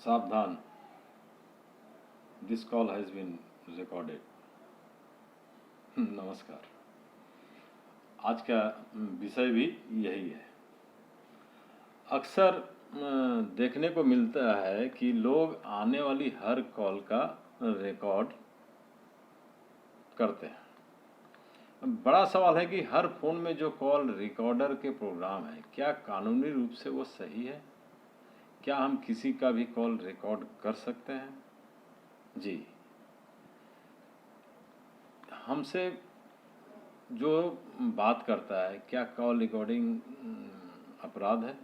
सावधान, this call has been recorded. नमस्कार। आज का विषय भी यही है। अक्सर देखने को मिलता है कि लोग आने वाली हर कॉल का रिकॉर्ड करते हैं। बड़ा सवाल है कि हर फ़ोन में जो कॉल रिकॉर्डर के प्रोग्राम है, क्या कानूनी रूप से वो सही है? क्या हम किसी का भी कॉल रिकॉर्ड कर सकते हैं? जी, हमसे जो बात करता है, क्या कॉल रिकॉर्डिंग अपराध है?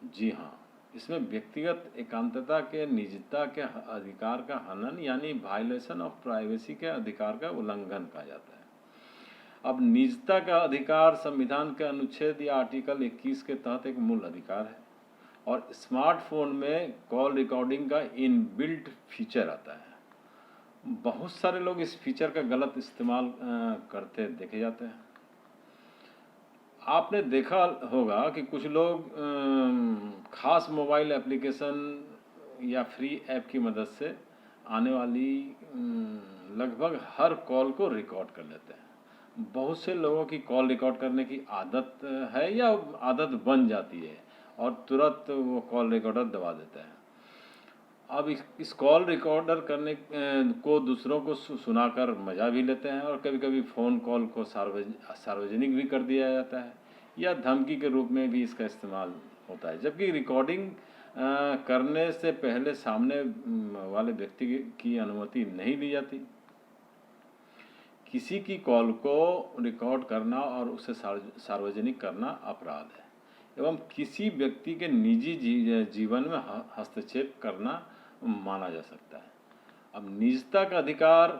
जी हाँ, इसमें व्यक्तिगत एकांतता के निजता के अधिकार का हनन यानी वायलेशन ऑफ प्राइवेसी के अधिकार का उल्लंघन कहा जाता है। अब निजता का अधिकार संविधान के अनुच्छेद या आर्टिकल 21 के तहत एक मूल अधिकार है और स्मार्टफोन में कॉल रिकॉर्डिंग का इनबिल्ट फीचर आता है। बहुत सारे लोग इस फीचर का गलत इस्तेमाल करते देखे जाते हैं। आपने देखा होगा कि कुछ लोग खास मोबाइल एप्लीकेशन या फ्री ऐप की मदद से आने वाली लगभग हर कॉल को रिकॉर्ड कर लेते हैं। बहुत से लोगों की कॉल रिकॉर्ड करने की आदत है या आदत बन जाती है और तुरंत वो कॉल रिकॉर्डर दबा देते हैं। अब इस कॉल रिकॉर्डर करने को दूसरों को सुनाकर मज़ा भी लेते हैं और कभी कभी फ़ोन कॉल को सार्वजनिक भी कर दिया जाता है या धमकी के रूप में भी इसका इस्तेमाल होता है, जबकि रिकॉर्डिंग करने से पहले सामने वाले व्यक्ति की अनुमति नहीं ली जाती। किसी की कॉल को रिकॉर्ड करना और उसे सार्वजनिक करना अपराध है एवं किसी व्यक्ति के निजी जीवन में हस्तक्षेप करना माना जा सकता है। अब निजता का अधिकार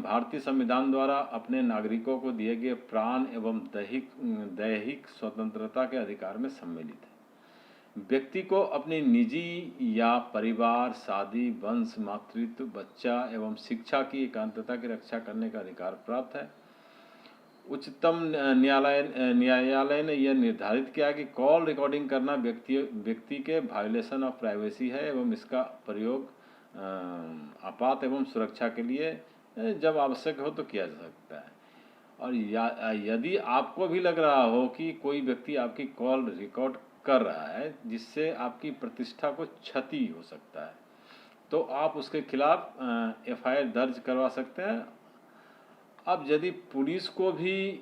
भारतीय संविधान द्वारा अपने नागरिकों को दिए गए प्राण एवं दैहिक स्वतंत्रता के अधिकार में सम्मिलित है। व्यक्ति को अपनी निजी या परिवार, शादी, वंश, मातृत्व, बच्चा एवं शिक्षा की एकांतता की रक्षा करने का अधिकार प्राप्त है। उच्चतम न्यायालय ने यह निर्धारित किया कि कॉल रिकॉर्डिंग करना व्यक्ति के वायलेशन ऑफ प्राइवेसी है एवं इसका प्रयोग आपात एवं सुरक्षा के लिए जब आवश्यक हो तो किया जा सकता है। और यदि आपको भी लग रहा हो कि कोई व्यक्ति आपकी कॉल रिकॉर्ड कर रहा है जिससे आपकी प्रतिष्ठा को क्षति हो सकता है, तो आप उसके खिलाफ FIR दर्ज करवा सकते हैं। अब यदि पुलिस को भी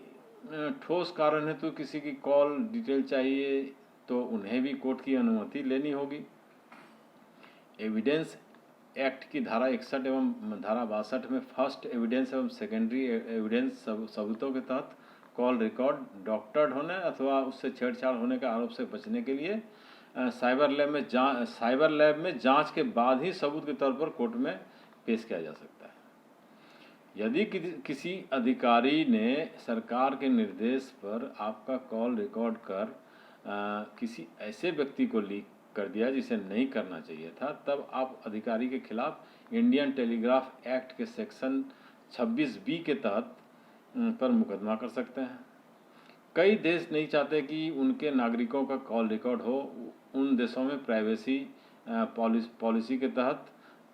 ठोस कारण हेतु किसी की कॉल डिटेल चाहिए तो उन्हें भी कोर्ट की अनुमति लेनी होगी। एविडेंस एक्ट की धारा 61 एवं धारा 62 में फर्स्ट एविडेंस एवं सेकेंडरी एविडेंस सबूतों के तहत कॉल रिकॉर्ड डॉक्टर्ड होने अथवा उससे छेड़छाड़ होने के आरोप से बचने के लिए साइबर लैब में जांच के बाद ही सबूत के तौर पर कोर्ट में पेश किया जा सकता है। यदि किसी अधिकारी ने सरकार के निर्देश पर आपका कॉल रिकॉर्ड कर किसी ऐसे व्यक्ति को लीक कर दिया जिसे नहीं करना चाहिए था, तब आप अधिकारी के खिलाफ इंडियन टेलीग्राफ एक्ट के सेक्शन 26B के तहत पर मुकदमा कर सकते हैं। कई देश नहीं चाहते कि उनके नागरिकों का कॉल रिकॉर्ड हो। उन देशों में प्राइवेसी पॉलिसी के तहत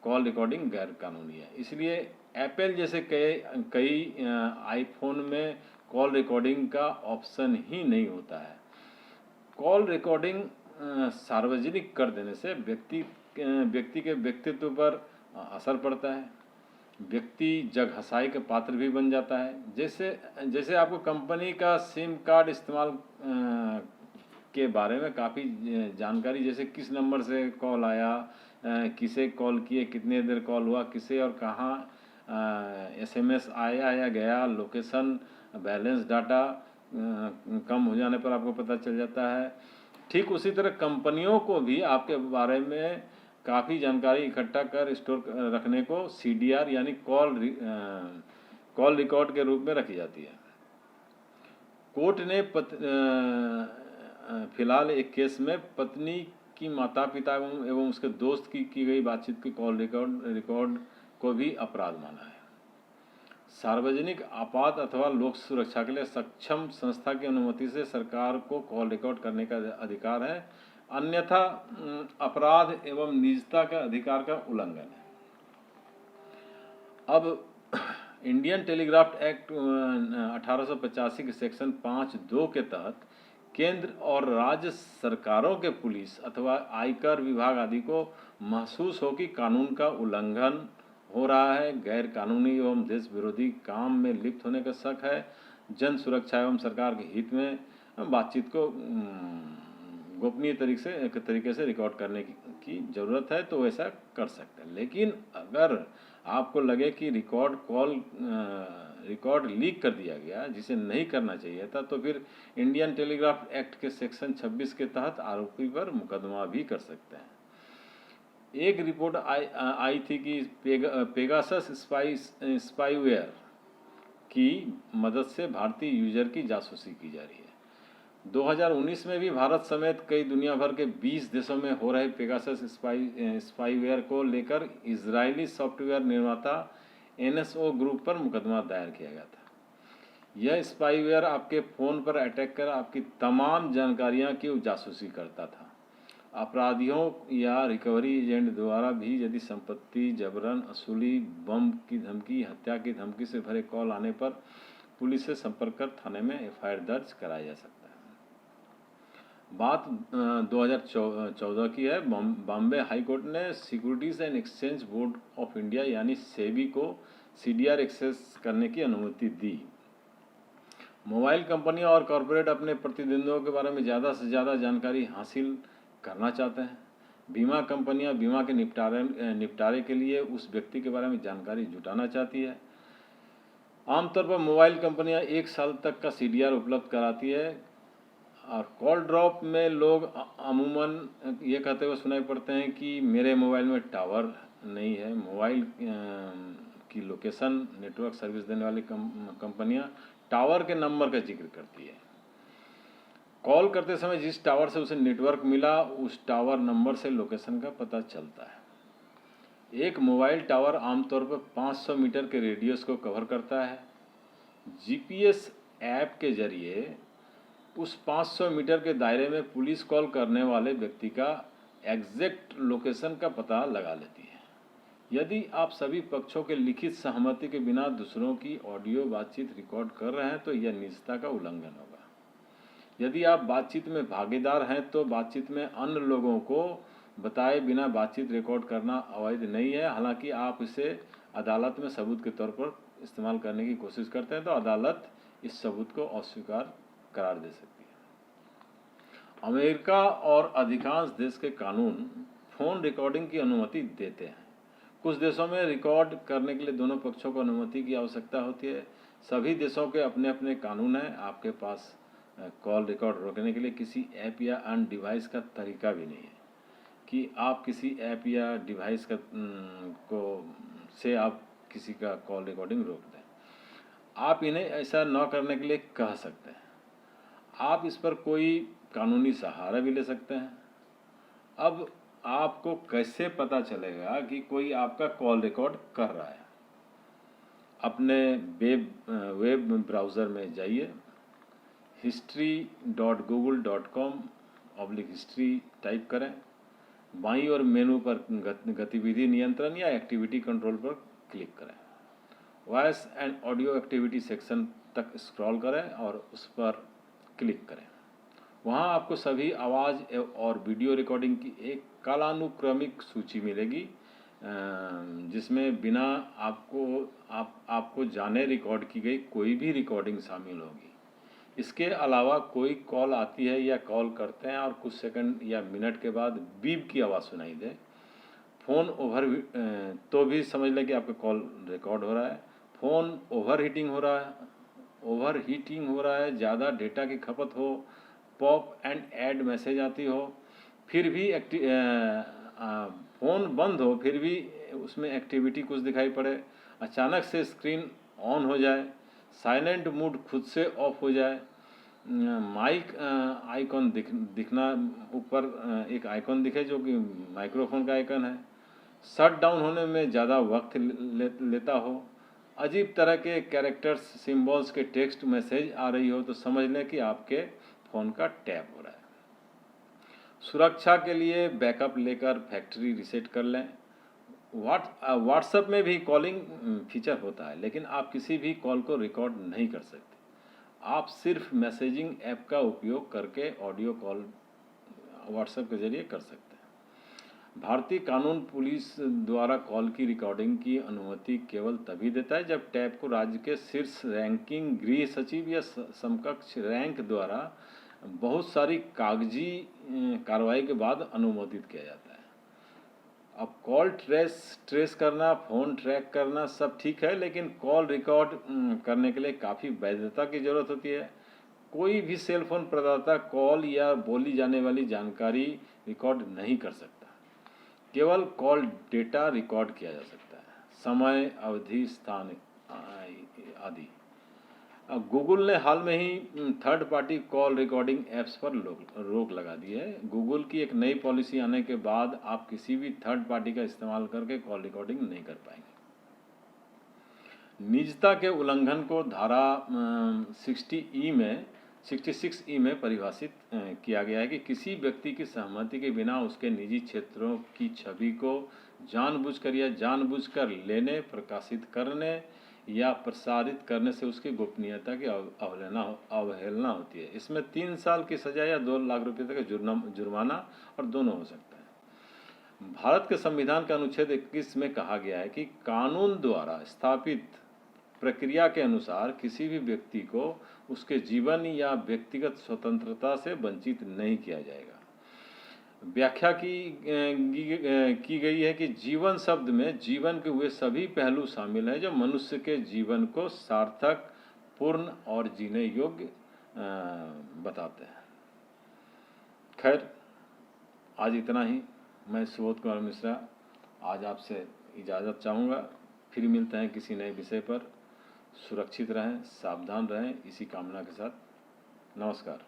कॉल रिकॉर्डिंग गैर कानूनी है। इसलिए एप्पल जैसे कई आईफोन में कॉल रिकॉर्डिंग का ऑप्शन ही नहीं होता है। कॉल रिकॉर्डिंग सार्वजनिक कर देने से व्यक्ति के व्यक्तित्व पर असर पड़ता है। व्यक्ति जगहंसाई का पात्र भी बन जाता है। जैसे आपको कंपनी का सिम कार्ड इस्तेमाल के बारे में काफ़ी जानकारी, जैसे किस नंबर से कॉल आया, किसे कॉल किए, कितने देर कॉल हुआ, किसे और कहाँ SMS आया या गया, लोकेशन, बैलेंस डाटा कम हो जाने पर आपको पता चल जाता है। ठीक उसी तरह कंपनियों को भी आपके बारे में काफ़ी जानकारी इकट्ठा कर स्टोर रखने को CDR यानी कॉल रिकॉर्ड के रूप में रखी जाती है। कोर्ट ने फिलहाल एक केस में पत्नी की माता पिता एवं उसके दोस्त की गई बातचीत की कॉल रिकॉर्ड को भी अपराध माना है। सार्वजनिक आपात अथवा लोक सुरक्षा के लिए सक्षम संस्था की अनुमति से सरकार को कॉल रिकॉर्ड करने का अधिकार है अन्यथा अपराध एवं निजता का अधिकार का उल्लंघन है। अब इंडियन टेलीग्राफ एक्ट 1885 के सेक्शन 5(2) के तहत केंद्र और राज्य सरकारों के पुलिस अथवा आयकर विभाग आदि को महसूस हो कि कानून का उल्लंघन हो रहा है, गैर कानूनी एवं देश विरोधी काम में लिप्त होने का शक है, जन सुरक्षा एवं सरकार के हित में बातचीत को गोपनीय तरीके से रिकॉर्ड करने की ज़रूरत है तो वैसा कर सकते हैं। लेकिन अगर आपको लगे कि रिकॉर्ड लीक कर दिया गया जिसे नहीं करना चाहिए था, तो फिर इंडियन टेलीग्राफ एक्ट के सेक्शन 26 के तहत आरोपी पर मुकदमा भी कर सकते हैं। एक रिपोर्ट आई थी कि पेगासस स्पाईवेयर की मदद से भारतीय यूजर की जासूसी की जा रही है। 2019 में भी भारत समेत कई दुनिया भर के 20 देशों में हो रहे पेगासस स्पाईवेयर को लेकर इजरायली सॉफ्टवेयर निर्माता NSO ग्रुप पर मुकदमा दायर किया गया था। यह स्पाईवेयर आपके फ़ोन पर अटैक कर आपकी तमाम जानकारियां की जासूसी करता था। अपराधियों या रिकवरी एजेंट द्वारा भी यदि संपत्ति जबरन वसूली, बम की धमकी, हत्या की धमकी से भरे कॉल आने पर पुलिस से संपर्क कर थाने में FIR दर्ज कराया जा सकता है। बात 2014 की है। बॉम्बे हाई कोर्ट ने securities and exchange board of India यानी सेबी को CDR एक्सेस करने की अनुमति दी। मोबाइल कंपनियां और कॉरपोरेट अपने प्रतिद्वंद्वियों के बारे में ज़्यादा से ज़्यादा जानकारी हासिल करना चाहते हैं। बीमा कंपनियां बीमा के निपटारे के लिए उस व्यक्ति के बारे में जानकारी जुटाना चाहती है। आमतौर पर मोबाइल कंपनियां 1 साल तक का CDR उपलब्ध कराती है और कॉल ड्रॉप में लोग अमूमन ये कहते हुए सुनाई पड़ते हैं कि मेरे मोबाइल में टावर नहीं है। मोबाइल की लोकेशन नेटवर्क सर्विस देने वाली कंपनियां टावर के नंबर का जिक्र करती है। कॉल करते समय जिस टावर से उसे नेटवर्क मिला उस टावर नंबर से लोकेशन का पता चलता है। एक मोबाइल टावर आमतौर पर 500 मीटर के रेडियस को कवर करता है। GPS ऐप के जरिए उस 500 मीटर के दायरे में पुलिस कॉल करने वाले व्यक्ति का एग्जैक्ट लोकेशन का पता लगा लेती है। यदि आप सभी पक्षों के लिखित सहमति के बिना दूसरों की ऑडियो बातचीत रिकॉर्ड कर रहे हैं तो यह निजता का उल्लंघन होगा। यदि आप बातचीत में भागीदार हैं तो बातचीत में अन्य लोगों को बताए बिना बातचीत रिकॉर्ड करना अवैध नहीं है। हालांकि आप इसे अदालत में सबूत के तौर पर इस्तेमाल करने की कोशिश करते हैं तो अदालत इस सबूत को अस्वीकार करार दे सकती है। अमेरिका और अधिकांश देश के कानून फ़ोन रिकॉर्डिंग की अनुमति देते हैं। कुछ देशों में रिकॉर्ड करने के लिए दोनों पक्षों को अनुमति की आवश्यकता होती है। सभी देशों के अपने अपने कानून हैं। आपके पास कॉल रिकॉर्ड रोकने के लिए किसी ऐप या अन्य डिवाइस का तरीका भी नहीं है कि आप किसी ऐप या डिवाइस से आप किसी का कॉल रिकॉर्डिंग रोक दें। आप इन्हें ऐसा न करने के लिए कह सकते हैं। आप इस पर कोई कानूनी सहारा भी ले सकते हैं। अब आपको कैसे पता चलेगा कि कोई आपका कॉल रिकॉर्ड कर रहा है? अपने वेब ब्राउज़र में जाइए, history.google.com/history टाइप करें। बाईं ओर मेनू पर गतिविधि नियंत्रण या एक्टिविटी कंट्रोल पर क्लिक करें। Voice and audio activity section तक स्क्रॉल करें और उस पर क्लिक करें। वहां आपको सभी आवाज़ और वीडियो रिकॉर्डिंग की एक कालानुक्रमिक सूची मिलेगी जिसमें बिना आपको जाने रिकॉर्ड की गई कोई भी रिकॉर्डिंग शामिल होगी। इसके अलावा कोई कॉल आती है या कॉल करते हैं और कुछ सेकंड या मिनट के बाद बीप की आवाज़ सुनाई दे तो भी समझ लें कि आपका कॉल रिकॉर्ड हो रहा है। फ़ोन ओवरहीटिंग हो रहा है, ज़्यादा डेटा की खपत हो, पॉप एंड ऐड मैसेज आती हो, फिर भी फ़ोन बंद हो फिर भी उसमें एक्टिविटी कुछ दिखाई पड़े, अचानक से स्क्रीन ऑन हो जाए, साइलेंट मोड खुद से ऑफ हो जाए, माइक आइकॉन दिखना ऊपर एक आइकॉन दिखे जो कि माइक्रोफोन का आइकॉन है, शट डाउन होने में ज़्यादा वक्त लेता हो, अजीब तरह के कैरेक्टर्स सिंबल्स के टेक्स्ट मैसेज आ रही हो तो समझ लें कि आपके फ़ोन का टैप हो रहा है। सुरक्षा के लिए बैकअप लेकर फैक्ट्री रीसेट कर लें। व्हाट्सएप में भी कॉलिंग फीचर होता है, लेकिन आप किसी भी कॉल को रिकॉर्ड नहीं कर सकते। आप सिर्फ मैसेजिंग ऐप का उपयोग करके ऑडियो कॉल व्हाट्सएप के जरिए कर सकते हैं। भारतीय कानून पुलिस द्वारा कॉल की रिकॉर्डिंग की अनुमति केवल तभी देता है जब टैप को राज्य के शीर्ष रैंकिंग गृह सचिव या समकक्ष रैंक द्वारा बहुत सारी कागजी कार्रवाई के बाद अनुमोदित किया जाता है। अब कॉल ट्रेस करना, फ़ोन ट्रैक करना सब ठीक है, लेकिन कॉल रिकॉर्ड करने के लिए काफ़ी वैधता की ज़रूरत होती है। कोई भी सेल फोन प्रदाता कॉल या बोली जाने वाली जानकारी रिकॉर्ड नहीं कर सकता। केवल कॉल डेटा रिकॉर्ड किया जा सकता है, समय, अवधि, स्थान आदि। गूगल ने हाल में ही third party call recording apps पर रोक लगा दी है। गूगल की एक नई पॉलिसी आने के बाद आप किसी भी थर्ड पार्टी का इस्तेमाल करके कॉल रिकॉर्डिंग नहीं कर पाएंगे। निजता के उल्लंघन को धारा 66E में परिभाषित किया गया है कि किसी व्यक्ति की सहमति के बिना उसके निजी क्षेत्रों की छवि को जानबूझकर या जानबूझकर लेने, प्रकाशित करने या प्रसारित करने से उसकी गोपनीयता की अवहेलना होती है। इसमें 3 साल की सजा या 2 लाख रुपये तक का जुर्माना और दोनों हो सकता है। भारत के संविधान के अनुच्छेद 21 में कहा गया है कि कानून द्वारा स्थापित प्रक्रिया के अनुसार किसी भी व्यक्ति को उसके जीवन या व्यक्तिगत स्वतंत्रता से वंचित नहीं किया जाएगा। व्याख्या की गई है कि जीवन शब्द में जीवन के वे सभी पहलू शामिल हैं जो मनुष्य के जीवन को सार्थक, पूर्ण और जीने योग्य बताते हैं। खैर, आज इतना ही। मैं सुबोध कुमार मिश्रा आज आपसे इजाज़त चाहूँगा। फिर मिलते हैं किसी नए विषय पर। सुरक्षित रहें, सावधान रहें, इसी कामना के साथ नमस्कार।